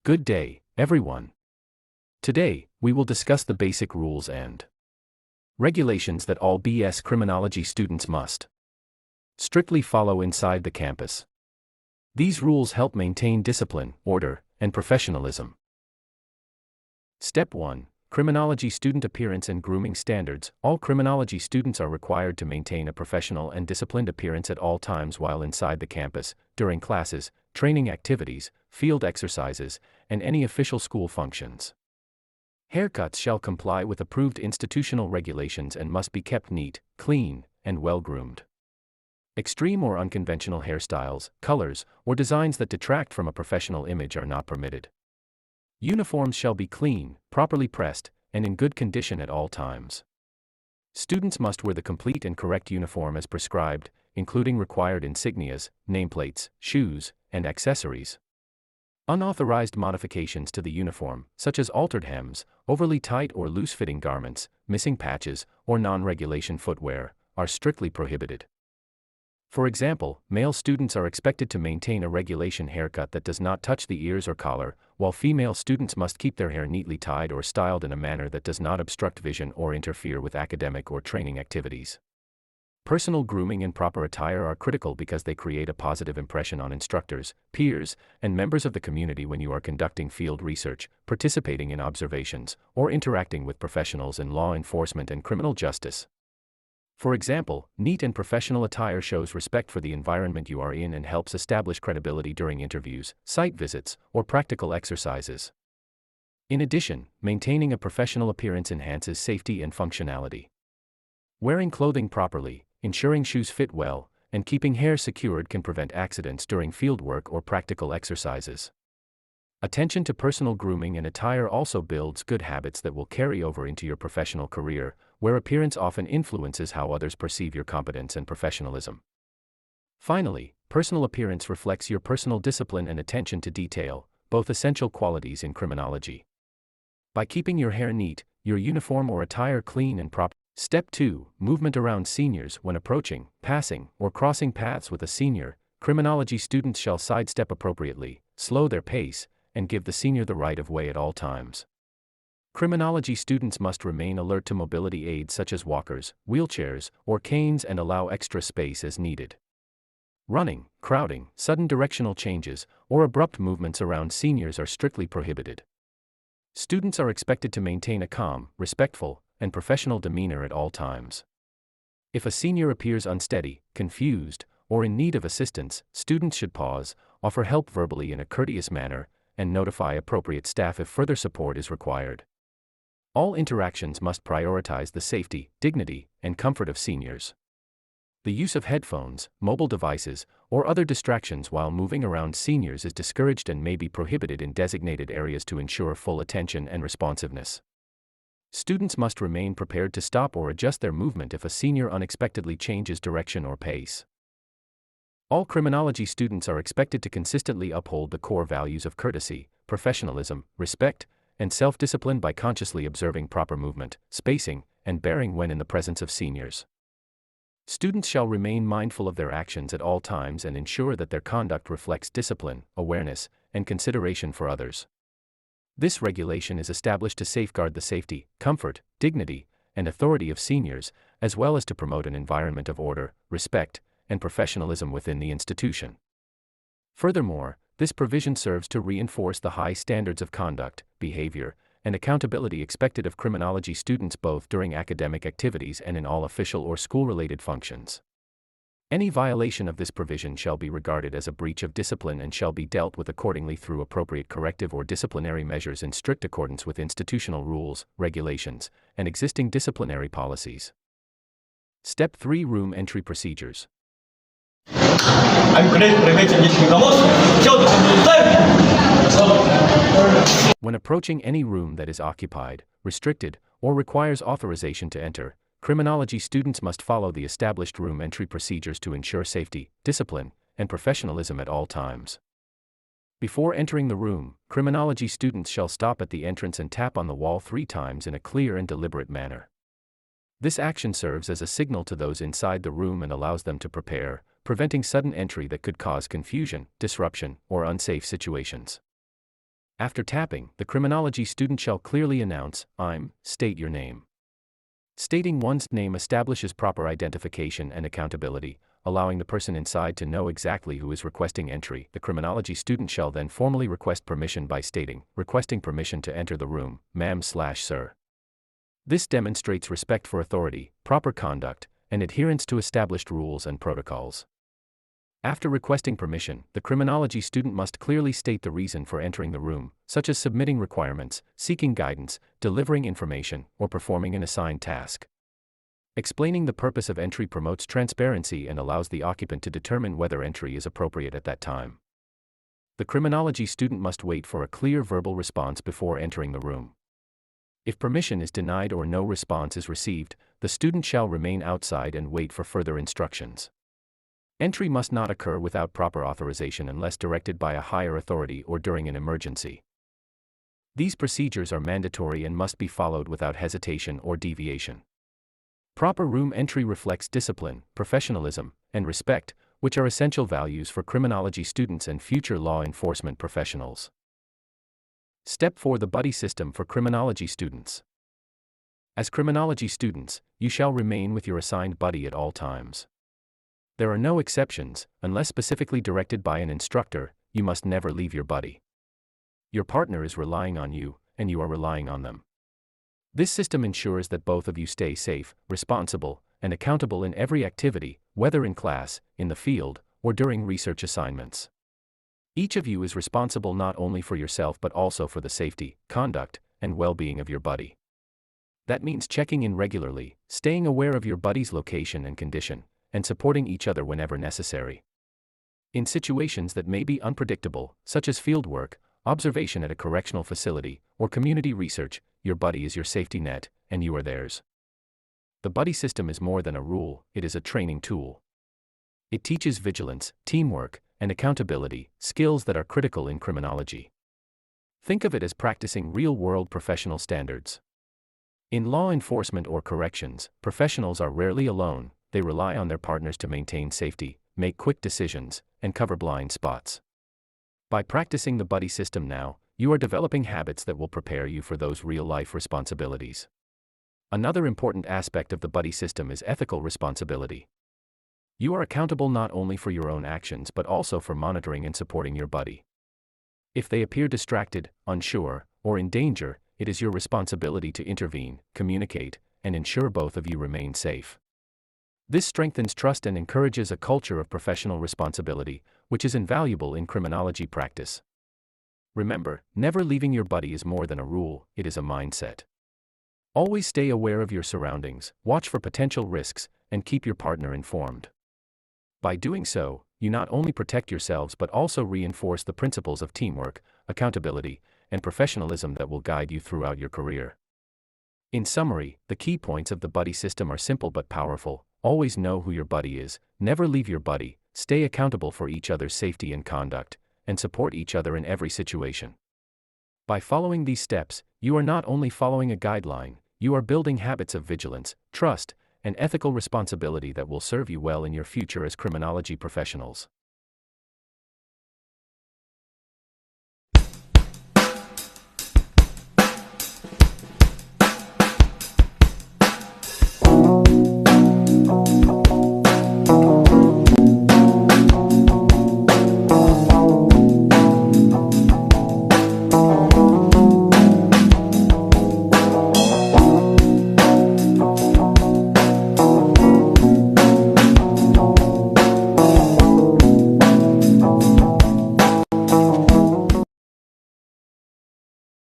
Good day, everyone. Today, we will discuss the basic rules and regulations that all BS Criminology students must strictly follow inside the campus. These rules help maintain discipline, order, and professionalism. Step 1. Criminology Student Appearance and Grooming Standards. All criminology students are required to maintain a professional and disciplined appearance at all times while inside the campus, during classes, training activities, field exercises, and any official school functions. Haircuts shall comply with approved institutional regulations and must be kept neat, clean, and well-groomed. Extreme or unconventional hairstyles, colors, or designs that detract from a professional image are not permitted. Uniforms shall be clean, properly pressed, and in good condition at all times. Students must wear the complete and correct uniform as prescribed, including required insignias, nameplates, shoes, and accessories. Unauthorized modifications to the uniform, such as altered hems, overly tight or loose-fitting garments, missing patches, or non-regulation footwear, are strictly prohibited. For example, male students are expected to maintain a regulation haircut that does not touch the ears or collar, while female students must keep their hair neatly tied or styled in a manner that does not obstruct vision or interfere with academic or training activities. Personal grooming and proper attire are critical because they create a positive impression on instructors, peers, and members of the community when you are conducting field research, participating in observations, or interacting with professionals in law enforcement and criminal justice. For example, neat and professional attire shows respect for the environment you are in and helps establish credibility during interviews, site visits, or practical exercises. In addition, maintaining a professional appearance enhances safety and functionality. Wearing clothing properly, ensuring shoes fit well, and keeping hair secured can prevent accidents during fieldwork or practical exercises. Attention to personal grooming and attire also builds good habits that will carry over into your professional career, where appearance often influences how others perceive your competence and professionalism. Finally, personal appearance reflects your personal discipline and attention to detail, both essential qualities in criminology. By keeping your hair neat, your uniform or attire clean and proper. Step 2. Movement around seniors. When approaching, passing, or crossing paths with a senior, criminology students shall sidestep appropriately, slow their pace, and give the senior the right of way at all times. Criminology students must remain alert to mobility aids such as walkers, wheelchairs, or canes and allow extra space as needed. Running, crowding, sudden directional changes, or abrupt movements around seniors are strictly prohibited. Students are expected to maintain a calm, respectful, and professional demeanor at all times. If a senior appears unsteady, confused, or in need of assistance, students should pause, offer help verbally in a courteous manner, and notify appropriate staff if further support is required. All interactions must prioritize the safety, dignity, and comfort of seniors. The use of headphones, mobile devices, or other distractions while moving around seniors is discouraged and may be prohibited in designated areas to ensure full attention and responsiveness. Students must remain prepared to stop or adjust their movement if a senior unexpectedly changes direction or pace. All criminology students are expected to consistently uphold the core values of courtesy, professionalism, respect, and self-discipline by consciously observing proper movement, spacing, and bearing when in the presence of seniors. Students shall remain mindful of their actions at all times and ensure that their conduct reflects discipline, awareness, and consideration for others. This regulation is established to safeguard the safety, comfort, dignity, and authority of seniors, as well as to promote an environment of order, respect, and professionalism within the institution. Furthermore, this provision serves to reinforce the high standards of conduct, behavior, and accountability expected of criminology students both during academic activities and in all official or school-related functions. Any violation of this provision shall be regarded as a breach of discipline and shall be dealt with accordingly through appropriate corrective or disciplinary measures in strict accordance with institutional rules, regulations, and existing disciplinary policies. Step 3. Room Entry Procedures. When approaching any room that is occupied, restricted, or requires authorization to enter, criminology students must follow the established room entry procedures to ensure safety, discipline, and professionalism at all times. Before entering the room, criminology students shall stop at the entrance and tap on the wall 3 times in a clear and deliberate manner. This action serves as a signal to those inside the room and allows them to prepare, preventing sudden entry that could cause confusion, disruption, or unsafe situations. After tapping, the criminology student shall clearly announce, state your name. Stating one's name establishes proper identification and accountability, allowing the person inside to know exactly who is requesting entry. The criminology student shall then formally request permission by stating, requesting permission to enter the room, ma'am/sir. This demonstrates respect for authority, proper conduct, and adherence to established rules and protocols. After requesting permission, the criminology student must clearly state the reason for entering the room, such as submitting requirements, seeking guidance, delivering information, or performing an assigned task. Explaining the purpose of entry promotes transparency and allows the occupant to determine whether entry is appropriate at that time. The criminology student must wait for a clear verbal response before entering the room. If permission is denied or no response is received, the student shall remain outside and wait for further instructions. Entry must not occur without proper authorization unless directed by a higher authority or during an emergency. These procedures are mandatory and must be followed without hesitation or deviation. Proper room entry reflects discipline, professionalism, and respect, which are essential values for criminology students and future law enforcement professionals. Step 4: The buddy system for criminology students. As criminology students, you shall remain with your assigned buddy at all times. There are no exceptions. Unless specifically directed by an instructor, you must never leave your buddy. Your partner is relying on you, and you are relying on them. This system ensures that both of you stay safe, responsible, and accountable in every activity, whether in class, in the field, or during research assignments. Each of you is responsible not only for yourself but also for the safety, conduct, and well-being of your buddy. That means checking in regularly, staying aware of your buddy's location and condition, and supporting each other whenever necessary. In situations that may be unpredictable, such as field work, observation at a correctional facility, or community research, your buddy is your safety net, and you are theirs. The buddy system is more than a rule, it is a training tool. It teaches vigilance, teamwork, and accountability, skills that are critical in criminology. Think of it as practicing real-world professional standards. In law enforcement or corrections, professionals are rarely alone. They rely on their partners to maintain safety, make quick decisions, and cover blind spots. By practicing the buddy system now, you are developing habits that will prepare you for those real-life responsibilities. Another important aspect of the buddy system is ethical responsibility. You are accountable not only for your own actions but also for monitoring and supporting your buddy. If they appear distracted, unsure, or in danger, it is your responsibility to intervene, communicate, and ensure both of you remain safe. This strengthens trust and encourages a culture of professional responsibility, which is invaluable in criminology practice. Remember, never leaving your buddy is more than a rule, it is a mindset. Always stay aware of your surroundings, watch for potential risks, and keep your partner informed. By doing so, you not only protect yourselves but also reinforce the principles of teamwork, accountability, and professionalism that will guide you throughout your career. In summary, the key points of the buddy system are simple but powerful. Always know who your buddy is, never leave your buddy, stay accountable for each other's safety and conduct, and support each other in every situation. By following these steps, you are not only following a guideline, you are building habits of vigilance, trust, and ethical responsibility that will serve you well in your future as criminology professionals.